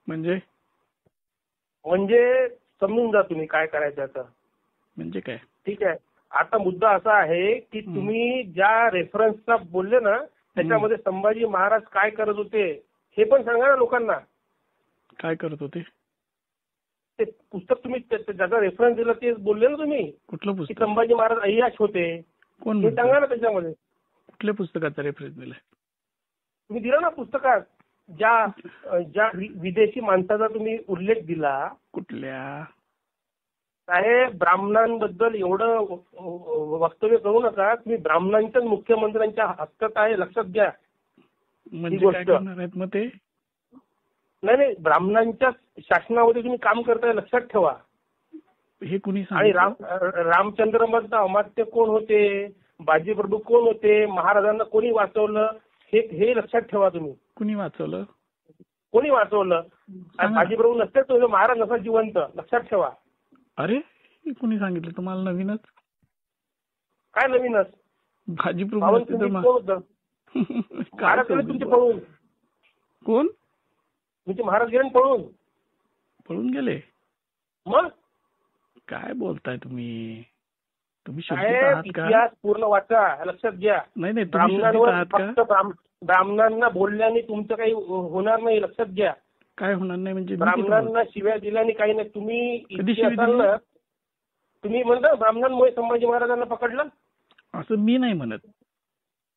म्हणजे म्हणजे समजून जा तुम्ही काय करायचं आता. म्हणजे काय? ठीक आहे. आता मुद्दा असा आहे की तुम्ही ज्या रेफरन्सचा बोलले ना त्याच्यामध्ये संभाजी महाराज काय करत होते हे पण सांगा ना लोकांना. काय करत होते? ते पुस्तक तुम्ही ज्याचा रेफरन्स दिला ते बोलले ना तुम्ही. कुठलं की पुस्तक? संभाजी महाराज अय्याश होते. कोण हे सांगा ना त्याच्यामध्ये. कुठल्या पुस्तकाचा रेफरन्स दिलाय? तुम्ही दिला ना पुस्तकात ज्या विदेशी माणसाचा तुम्ही उल्लेख दिला. कुठल्या? साहेब ब्राह्मणांबद्दल एवढं वक्तव्य करू नका. तुम्ही ब्राह्मणांच्याच मुख्यमंत्र्यांच्या हक्कात आहे लक्षात घ्या. म्हणजे काय करणार आहेत मग ते? नाही ब्राह्मणांच्या शासनामध्ये तुम्ही काम करताय लक्षात ठेवा. हे कुणी आणि सांगितलं? रामचंद्र मधलं अमात्य कोण होते, बाजीप्रभू कोण होते, महाराजांना कोणी वाचवलं हे लक्षात ठेवा तुम्ही. कुणी वाचवलं? कोणी वाचवलं? बाजीप्रभू नसते तो महाराज नसा जिवंत लक्षात ठेवा. अरे हे कुणी सांगितलं तुम्हाला? नवीनच? काय नवीनच? बाजीप्रभू महाराज गेले तुमचे पळून. कोण? तुमचे महाराज गेले पळून. पळून गेले? मग काय बोलताय तुम्ही? तुम्ही इतिहास पूर्ण वाचा लक्षात घ्या. नाही ब्राह्मणांवर फक्त ब्राह्मणांना बोलल्याने तुमचं काही होणार नाही लक्षात घ्या. काय होणार नाही म्हणजे? ब्राह्मणांना शिव्या दिल्याने काही नाही. तुम्ही म्हणता ब्राह्मणांमुळे संभाजी महाराजांना पकडलं असं मी नाही म्हणत.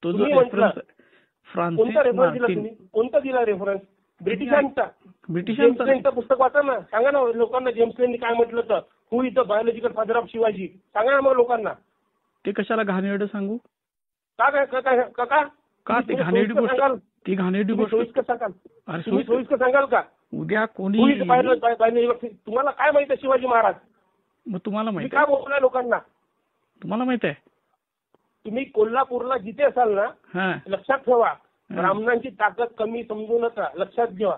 तो जो कोणता रेफरन्स दिला तुम्ही? कोणता दिला रेफरन्स? ब्रिटिशांचा पुस्तक वाचा ना. सांगा ना लोकांना जेम्स लेननी काय म्हटलं तर who is the biological father of Shivaji. सांगा ना मग लोकांना. ते कशाला घाणेरडं सांगू? का ती घाणेरडी गोष्ट? ती घाणेरडी गोष्ट सोयीस्कर सांगाल का? उद्या कोणी तुम्हाला काय माहिती आहे शिवाजी महाराज? मग तुम्हाला माहिती काय बोललाय लोकांना? तुम्हाला माहित आहे? तुम्ही कोल्हापूरला जिथे असाल ना लक्षात ठेवा ब्राह्मणांची ताकद कमी समजू नका लक्षात घ्या.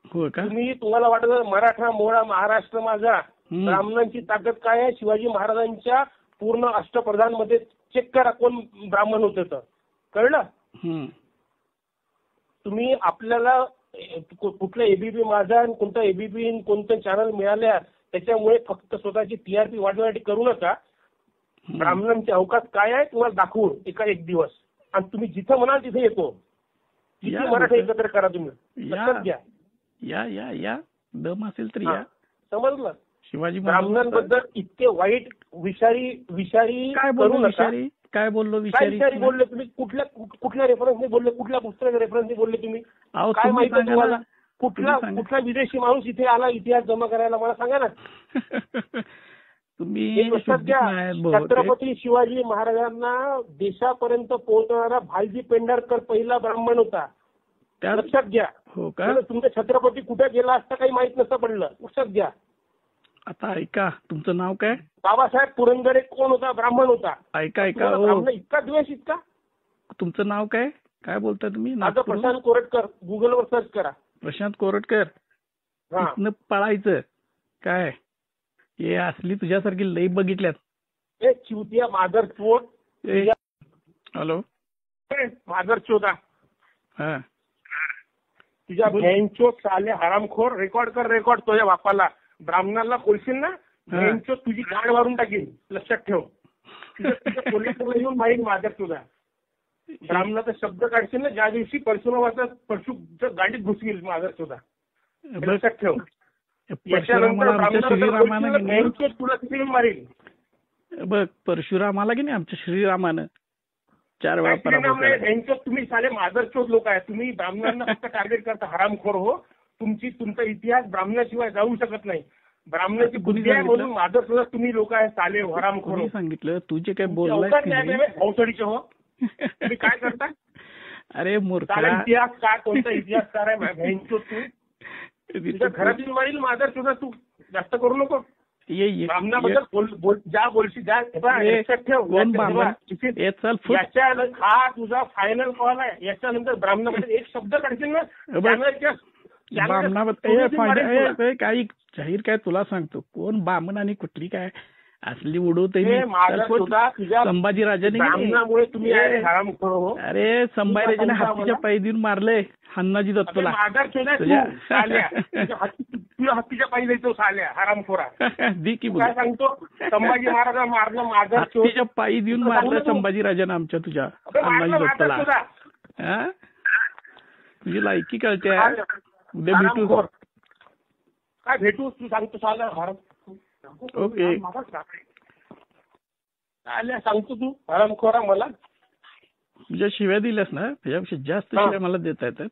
हो का? तुम्हाला वाटत मराठा मोळा महाराष्ट्र माझा. ब्राह्मणांची ताकद काय आहे? शिवाजी महाराजांच्या पूर्ण अष्टप्रधान मध्ये चेक करा कोण ब्राह्मण होते तर कळलं. तुम्ही आपल्याला कुठलं एबीपी माझा कोणतं एबीपी कोणतं चॅनल मिळाल्या त्याच्यामुळे फक्त स्वतःची टीआरपी वाढवण्यासाठी करू नका. ब्राह्मणांचे अवकाश काय आहे तुम्हाला दाखवून एक दिवस आणि तुम्ही जिथं म्हणाल तिथे येतो. किती मराठी एकत्र करा तुम्ही लक्षात घ्या. या दम असेल तर या. समजलं? शिवाजी ब्राह्मणांबद्दल इतके वाईट विषारी काय बोललो? काय बोललो? विषारी बोलले तुम्ही? कुठल्या रेफरन्सने बोलले? कुठल्या पुस्तकाच्या रेफरन्सने बोलले तुम्ही? काय माहिती तुम्हाला? कुठला विदेशी माणूस इथे आला इतिहास जमा करायला मला सांगा ना. तुम्ही छत्रपती शिवाजी महाराजांना देशापर्यंत पोहोचणारा भालजी पेंढारकर पहिला ब्राह्मण होता लक्षात घ्या. हो का? तुमचा छत्रपती कुठे गेला असता काही माहित नसतं पडलं लक्षात घ्या. आता ऐका तुमचं नाव काय? बाबासाहेब पुरंदरे कोण होता? ब्राह्मण होता. ऐका इतका द्वेष इतका. तुमचं नाव काय? काय बोलताय तुम्ही? माझं प्रशांत कोरटकर. गुगलवर सर्च करा. प्रशांत कोरटकर. पळायचं काय? हे असली तुझ्यासारखी लई बघितल्यात. चिवतिया मादरचोद. हॅलो मादरचोदा तुझ्या बँचो साले हरामखोर. रेकॉर्ड तुझ्या बापाला. ब्राह्मणाला बोलशील ना बँचो तुझी गाड मारून टाकील लक्षात ठेव. कोल्हापूरला येऊन माहीत मादरचोदा. ब्राह्मणाचा शब्द काढशील ना ज्या दिवशी परशु गाडीत घुसवील मादरचोदा लक्षात ठेव. तुला तिथे मारेल बघ. परशुरामाला की नाही आमच्या श्रीरामानं 4 वेळा पराभव. तुम्ही साले मादरचोद लोक आहे. तुम्ही ब्राह्मणांना फक्त टार्गेट करता हरामखोर. हो तुमचा इतिहास ब्राह्मणाशिवाय जाऊ शकत नाही. ब्राह्मणाची बुद्धी आहे म्हणून मादरचोद तुम्ही लोक आहे साले हरामखोर. सांगितलं तुझे काय बोललाय भोवसडीचे हो. तुम्ही काय करता? अरे मूर्ख इतिहास काय कोणता इतिहासकार आहे तुझ्या घरातील मारील मादरचोदा. तू जास्त करू नको. ब्राह्मणाबद्दल ज्या बोलशी हा तुझा फायनल कॉल आहे. याच्यानंतर ब्राह्मणाबद्दल एक शब्द काढशील ना काही जाहीर काय तुला सांगतो कोण बामण आणि कुठली काय असली उडवते हे माझा सुद्धा तुझ्या संभाजी राजाने ब्राह्मणामुळे तुम्ही हरामखोर हो. अरे संभाजी राजाने हत्तीच्या पायी देऊन मारले हन्नाजी दत्तला. माझा शोधा तुझ्या हत्तीच्या पायी जायचो साल्या हरामखोरा. दी की काय सांगतो संभाजी महाराज मारलं माझा हत्तीच्या पायी देऊन मारलं संभाजी राजाने आमच्या तुझ्या हन्नाजी दत्तला. तुझी लायकी कळते. उद्या भेटू. काय भेटू तू सांगतो साला ओके सांगतो तू हरामखोरा मला तुझ्या शिव्या दिल्यास ना त्याच्यापेक्षा जास्त शिव्या मला देता येतात.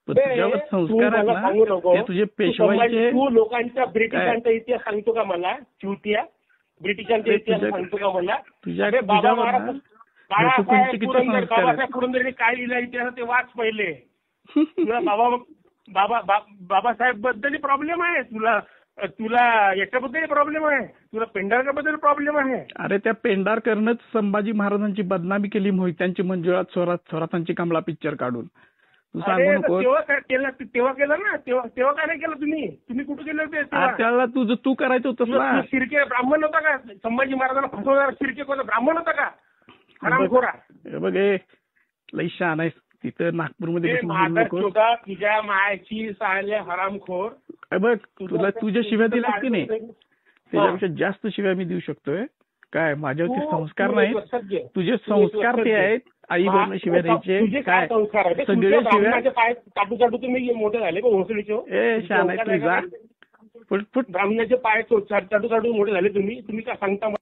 तुझ्यावर संस्कार आहेत ना ते तुझे पेशवाईचे. तू लोकांच्या ब्रिटिशांचा इतिहास सांगतो का मला चिवतिया ब्रिटिशांचा इतिहास सांगतो का मला. तुझ्यावर बाबासाहेब पुरंदरेने काय लिहिलं इतिहास ते वाच पहिले. तुला बाबासाहेब बद्दल प्रॉब्लेम आहे. तुला याच्याबद्दल प्रॉब्लेम आहे. तुला पेंढारकर बद्दल प्रॉब्लेम आहे. अरे त्या पेंढारकरनंच संभाजी महाराजांची बदनामी केली मोहित्यांची मंजुळात थोरातांची कमला पिक्चर काढून. तू सांगू नको. तेव्हा केलं ना तेव्हा काय नाही केलं तुम्ही कुठे केलं होते त्याला तुझं तू करायचं होतं ना. शिर्के ब्राह्मण होता का संभाजी महाराजांना फसवणारा शिर्के कोणता ब्राह्मण होता का हरामखोरा. बघ लई शहाणा आहेस. तिथं नागपूरमध्ये तुझ्या मायाची साले हरामखोर. बघ तुला तुझ्या शिव्या दिल्यास की नाही त्याच्यापेक्षा जास्त शिव्या मी देऊ शकतोय. काय माझ्यावरती संस्कार नाही. तुझे संस्कार ते आहेत. आई बहिणी शिव्या द्यायचे काय सगळे शिव्या काटू काटू तुम्ही मोठे झाले भोसडीचे. शहाणा आहे तुझा. ब्राह्मणाचे पाय चाटू चाटू मोठे झाले तुम्ही काय सांगता.